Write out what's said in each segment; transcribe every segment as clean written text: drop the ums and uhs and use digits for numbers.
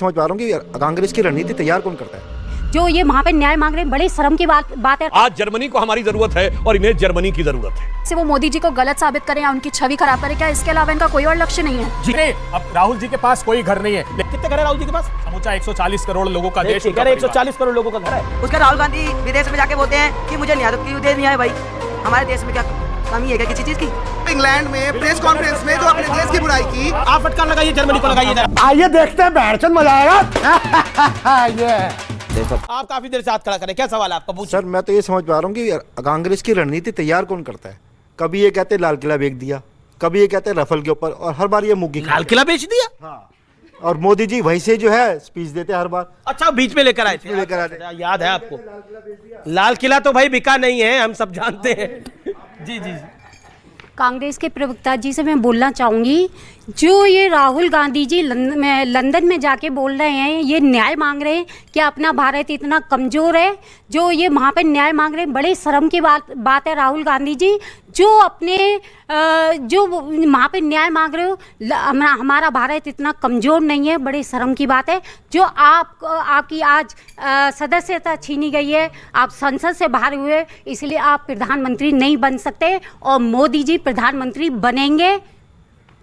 समझ पा रहा हूँ कि कांग्रेस की रणनीति तैयार कौन करता है। जो ये वहाँ पे न्याय मांग रहे हैं, बड़े शर्म की बात है। आज जर्मनी को हमारी जरूरत है और इन्हें जर्मनी की जरूरत है। से वो मोदी जी को गलत साबित करें या उनकी छवि खराब करें, क्या इसके अलावा इनका कोई और लक्ष्य नहीं है? जी नहीं, अब राहुल जी के पास कोई घर नहीं है। कितने घर है राहुल जी के पास? समूचा 140 करोड़ लोगों का देश, 140 करोड़ लोगों का घर है। उसका राहुल गांधी विदेश में जाके बोलते हैं कि मुझे न्याय क्यों दे नहीं है भाई, हमारे देश में क्या कमी है क्या किसी चीज की? इंग्लैंड में प्रेस कॉन्फ्रेंस में जो अपने देश की बुराई की, आप फटकार लगाइए, जर्मनी को लगाइए। आइए देखते हैं बैठचंद मजा आएगा। ये आप काफी देर से हाथ खड़ा करें, क्या सवाल है आपका? पूछिए। सर मैं तो ये समझ पा रहा हूँ कि कांग्रेस की रणनीति तैयार कौन करता है। कभी ये कहते लाल किला बेच दिया, कभी ये कहते रफल के ऊपर, और हर बार ये मुग्गी लाल किला बेच दिया। हाँ, और मोदी जी वहीं से जो है स्पीच देते हर बार। अच्छा, बीच में लेकर आए थे, याद है आपको? लाल किला तो भाई बिका नहीं है, हम सब जानते हैं। जी जी। कांग्रेस के प्रवक्ता जी से मैं बोलना चाहूँगी, जो ये राहुल गांधी जी लंदन में जाके बोल रहे हैं, ये न्याय मांग रहे हैं कि अपना भारत इतना कमज़ोर है, जो ये वहाँ पे न्याय मांग रहे हैं, बड़े शर्म की बात है। राहुल गांधी जी जो अपने जो वहाँ पे न्याय मांग रहे हो, हमारा भारत इतना कमज़ोर नहीं है, बड़े शर्म की बात है। जो आपकी आज सदस्यता छीनी गई है, आप संसद से बाहर हुए, इसलिए आप प्रधानमंत्री नहीं बन सकते और मोदी जी प्रधानमंत्री बनेंगे,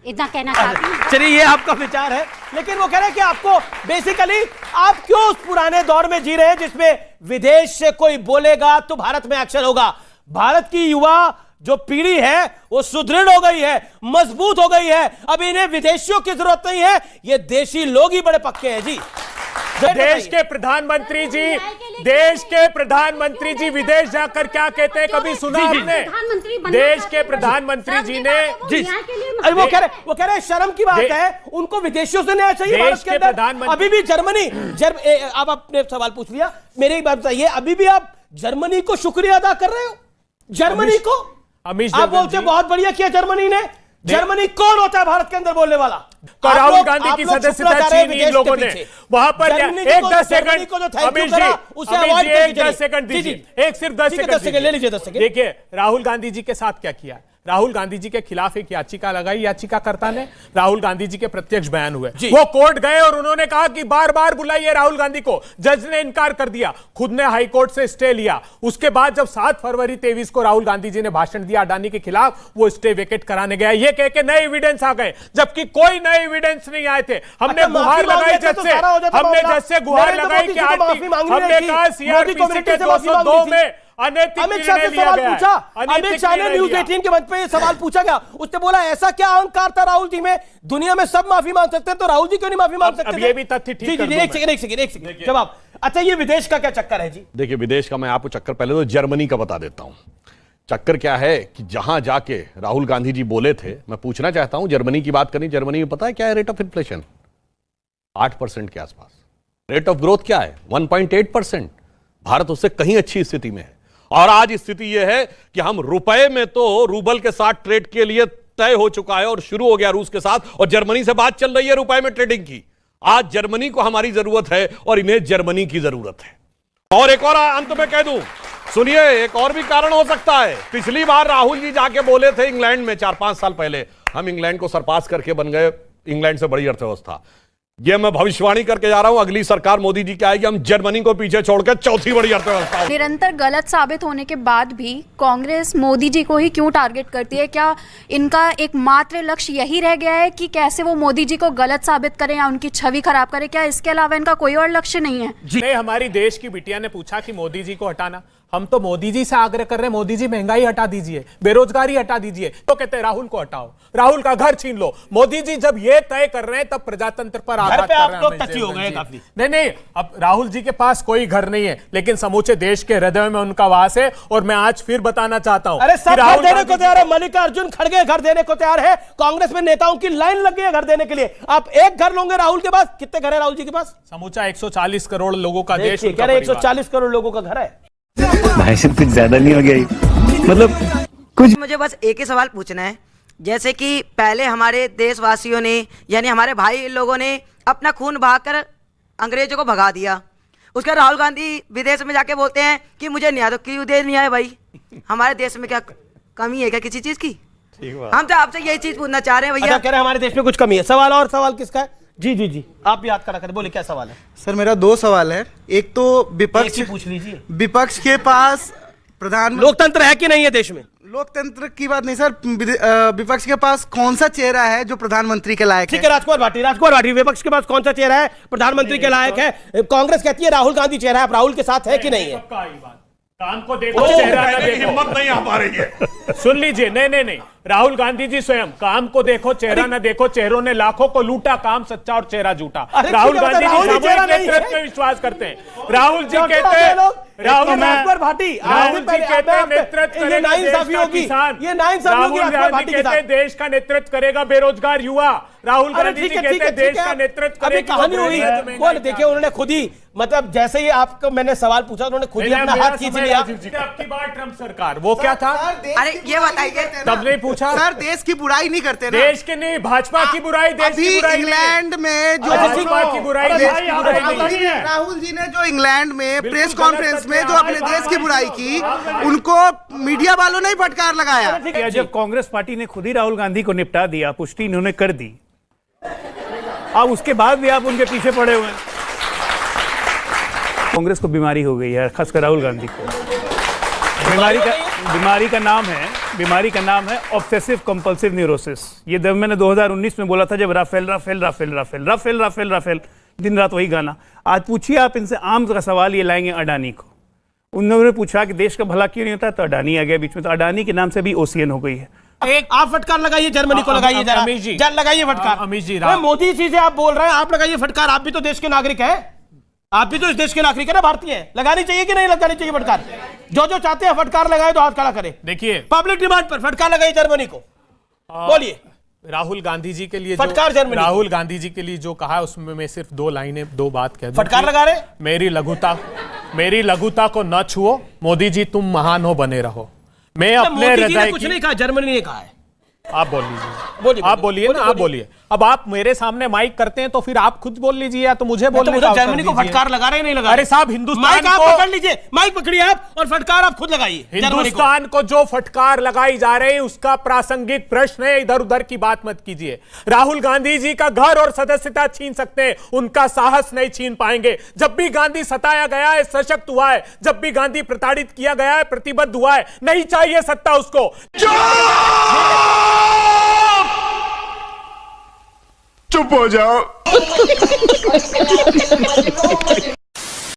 इतना कहना चाहती हूँ। चलिए, ये आपका विचार है, लेकिन वो कह रहे हैं कि आपको बेसिकली आप क्यों उस पुराने दौर में जी रहे हैं जिसमें विदेश से कोई बोलेगा तो भारत में एक्शन होगा। भारत की युवा जो पीढ़ी है वो सुदृढ़ हो गई है, मजबूत हो गई है, अब इन्हें विदेशियों की जरूरत नहीं है, ये देशी लोग ही बड़े पक्के हैं। जी, देश के प्रधानमंत्री जी विदेश जाकर क्या कहते हैं, कभी सुना आपने? देश के प्रधांत्री जी ने जी, अरे वो कह रहे शर्म की बात है, उनको विदेशियों से न्याय चाहिए भारत के अंदर। अभी भी जर्मनी अब आपने सवाल पूछ लिया, मेरी एक बात बताइए, अभी भी आप जर्मनी को शुक्रिया अदा कर रहे हो? जर्मनी को आप बोलते बहुत बढ़िया किया जर्मनी ने। जर्मनी कौन होता है भारत के अंदर बोलने वाला? तो राहुल गांधी की सदस्यता छीनी इन लोगों ने वहां पर। एक 10 सेकंड अमित जी, 10 सेकंड दीजिए, एक सिर्फ 10 सेकंड ले लीजिए। 10 सेकंड देखिए राहुल गांधी जी के साथ क्या किया। राहुल गांधी जी के खिलाफ एक याचिका लगाई, याचिकाकर्ता ने, राहुल गांधी जी के प्रत्यक्ष बयान हुए, वो कोर्ट गए और उन्होंने कहा कि बार बार बुलाइए राहुल गांधी को। जज ने इनकार कर दिया, खुद ने हाई कोर्ट से स्टे लिया। उसके बाद जब 7 फरवरी 23 को राहुल गांधी जी ने भाषण दिया अडानी के खिलाफ, वो स्टे वेकेट कराने गया, ये कह के नए एविडेंस आ गए, जबकि कोई नए एविडेंस नहीं आए थे। हमने गुहार लगाई जज से, हमने जज से गुहार लगाई कि हमने कहा सीआरपीसी के 202 में अमित शाह से सवाल पूछा, अमित शाह ने न्यूज़ 18 के मंच पे ये सवाल पूछा गया, उसने बोला ऐसा क्या अहंकार था राहुल जी में, दुनिया में सब माफी मांग सकते हैं तो राहुल जी क्यों नहीं माफी मांग सकते? अब ये भी तथ्य ठीक कर दूं मैं। एक सेकंड जवाब। अच्छा, ये विदेश का क्या चक्कर है जी? देखिए, विदेश का मैं आपको चक्कर पहले तो जर्मनी का बता देता हूं। चक्कर क्या है कि जहां जाके राहुल गांधी जी बोले थे, मैं पूछना चाहता हूं, जर्मनी की बात करें, जर्मनी में पता है क्या है रेट ऑफ इन्फ्लेशन? 8% के आसपास। रेट ऑफ ग्रोथ क्या है? 1.8%। भारत उससे कहीं अच्छी स्थिति में है। और आज स्थिति यह है कि हम रुपए में तो रूबल के साथ ट्रेड के लिए तय हो चुका है और शुरू हो गया रूस के साथ, और जर्मनी से बात चल रही है रुपए में ट्रेडिंग की। आज जर्मनी को हमारी जरूरत है और इन्हें जर्मनी की जरूरत है। और एक और अंत में कह दूं, सुनिए, एक और भी कारण हो सकता है। पिछली बार राहुल जी जाके बोले थे इंग्लैंड में 4-5 साल पहले, हम इंग्लैंड को सरपास करके बन गए इंग्लैंड से बड़ी अर्थव्यवस्था। ये मैं भविष्यवाणी करके जा रहा हूं, अगली सरकार मोदी जी की आएगी, हम जर्मनी को पीछे छोड़कर चौथी बड़ी अर्थव्यवस्था। निरंतर गलत साबित होने के बाद भी कांग्रेस मोदी जी को ही क्यों टारगेट करती है? क्या इनका एकमात्र लक्ष्य यही रह गया है कि कैसे वो मोदी जी को गलत साबित करें या उनकी छवि खराब करें? क्या इसके अलावा इनका कोई और लक्ष्य नहीं है? जी, हमारी देश की बिटिया ने पूछा कि मोदी जी को हटाना, हम तो मोदी जी से आग्रह कर रहे हैं, मोदी जी महंगाई हटा दीजिए, बेरोजगारी हटा दीजिए, तो कहते हैं राहुल को हटाओ, राहुल का घर छीन लो। मोदी जी जब ये तय कर रहे हैं तब प्रजातंत्र पर आघात कर रहे हैं। नहीं, अब राहुल जी के पास कोई घर नहीं है, लेकिन समूचे देश के हृदय में उनका वास है। और मैं आज फिर बताना चाहता हूं, अरे सब घर देने को तैयार है, मल्लिकार्जुन खड़गे घर देने को तैयार है, कांग्रेस में नेताओं की लाइन लग गई है घर देने के लिए। आप एक घर लोगे राहुल के पास? कितने घर है राहुल जी के पास? समूचा 140 करोड़ लोगों का देश, 140 करोड़ लोगों का घर है। भाई साहब कुछ ज्यादा नहीं हो गया? मतलब कुछ मुझे बस एक ही सवाल पूछना है, जैसे कि पहले हमारे देशवासियों ने, यानी हमारे भाई लोगों ने अपना खून बहाकर अंग्रेजों को भगा दिया, उसका राहुल गांधी विदेश में जाके बोलते हैं कि मुझे न्याय तो क्यों दे नहीं है भाई, हमारे देश में क्या कमी है क्या किसी चीज की? हम तो आपसे यही चीज पूछना चाह रहे हैं भैया। कह रहे हैं हमारे देश में कुछ कमी है। सवाल किसका है? जी जी जी, आप याद करा करें, बोले क्या सवाल है? सर मेरा दो सवाल है। एक तो एक ही पूछ लीजिए। विपक्ष के पास प्रधान लोकतंत्र है कि नहीं है देश में? लोकतंत्र की बात नहीं सर, विपक्ष के पास कौन सा चेहरा है जो प्रधानमंत्री के लायक ठीक है, राजकुमार भाटी, विपक्ष के पास कौन सा चेहरा है प्रधानमंत्री के लायक है? कांग्रेस कहती है राहुल गांधी चेहरा है, आप राहुल के साथ है कि नहीं है? काम को देखो, चेहरा ना देखो। हिम्मत नहीं आ पा रही है। सुन लीजिए, नहीं, राहुल गांधी जी स्वयं काम को देखो, चेहरा ना देखो। चेहरों ने लाखों को लूटा, काम सच्चा और चेहरा झूठा। राहुल गांधी जी सामूहिक नेतृत्व में विश्वास करते हैं। राहुल जी कहते हैं, राजकुमार भाटी, राहुल जी कहते हैं नेतृत्व ये नाइंसाफी होगी, ये नाइंसाफी होगी। राहुल गांधी कहते हैं देश का नेतृत्व करेगा बेरोजगार युवा। राहुल गांधी जी कहते हैं देश का नेतृत्व अभी कहानी हुई वो देखिए, उन्होंने खुद ही मतलब जैसे ही आपको मैंने सवाल पूछा उन्होंने खुद ही अपना हाथ खींच लिया। आपकी बार ट्रम्प सरकार वो क्या था? अरे ये बताइए, तब नहीं पूछा सर, देश की बुराई नहीं करते ना। देश के नहीं, भाजपा की बुराई, देश की बुराई। इंग्लैंड में जो भाजपा की बुराई, देश की बुराई नहीं है। राहुल जी ने जो इंग्लैंड में प्रेस कॉन्फ्रेंस में जो अपने देश की बुराई की, उनको मीडिया वालों ने ही फटकार लगाया। जब कांग्रेस पार्टी ने खुद ही राहुल गांधी को निपटा दिया, पुष्टि इन्होंने कर दी, अब उसके बाद भी आप उनके पीछे पड़े हुए हैं। कांग्रेस को बीमारी हो गई है, खासकर राहुल गांधी को। बीमारी का नाम है ऑब्सेसिव कंपल्सिव न्यूरोसिस। ये जब मैंने 2019 में बोला था, जब राफेल दिन रात वही गाना। आज पूछिए आप इनसे आम का सवाल ये लाएंगे अडानी को। उन्होंने पूछा कि देश का भला क्यों नहीं होता, तो अडानी आ गया बीच में। तो अडानी के नाम से भी ओसीएन हो गई है। एक आप फटकार लगाइए जर्मनी को, लगाइए जरा, लगाइए फटकार। अमित जी, मोदी जी से आप बोल रहे हैं, आप लगाइए फटकार। आप भी तो देश के नागरिक है, आप भी तो इस देश के नागरिक है ना, भारतीय है। लगानी चाहिए कि नहीं लगानी चाहिए फटकार? जो चाहते हैं फटकार लगाए तो हाथ खड़ा करें। देखिए, पब्लिक डिमांड पर फटकार लगाइए जर्मनी को। बोलिए। राहुल गांधी जी के लिए फटकार जर्मनी, राहुल गांधी जी के लिए जो कहा उसमें मैं सिर्फ दो बात कह दूं। फटकार लगा रहे, मेरी लघुता को न छुओ, मोदी जी तुम महान हो, बने रहो। मैं अपने हृदय कुछ नहीं कहा, जर्मनी ने कहा है। आप बोल लीजिए, आप बोलिए ना, आप बोलिए। अब आप मेरे सामने माइक करते हैं तो फिर आप खुद बोल लीजिए, या तो मुझे बोलने का जर्मनी को फटकार लगा रहे नहीं लगा? अरे साहब, हिंदुस्तान माइक आप पकड़ लीजिए, माइक पकड़िए आप और फटकार आप खुद लगाइए। हिंदुस्तान को जो फटकार लगाई जा रही है उसका प्रासंगिक प्रश्न है, इधर उधर की बात मत कीजिए। राहुल गांधी जी का घर और सदस्यता छीन सकते हैं, उनका साहस नहीं छीन पाएंगे। जब भी गांधी सताया गया है, सशक्त हुआ है। जब भी गांधी प्रताड़ित किया गया है, प्रतिबद्ध हुआ है। नहीं चाहिए सत्ता उसको। चुप हो जाओ।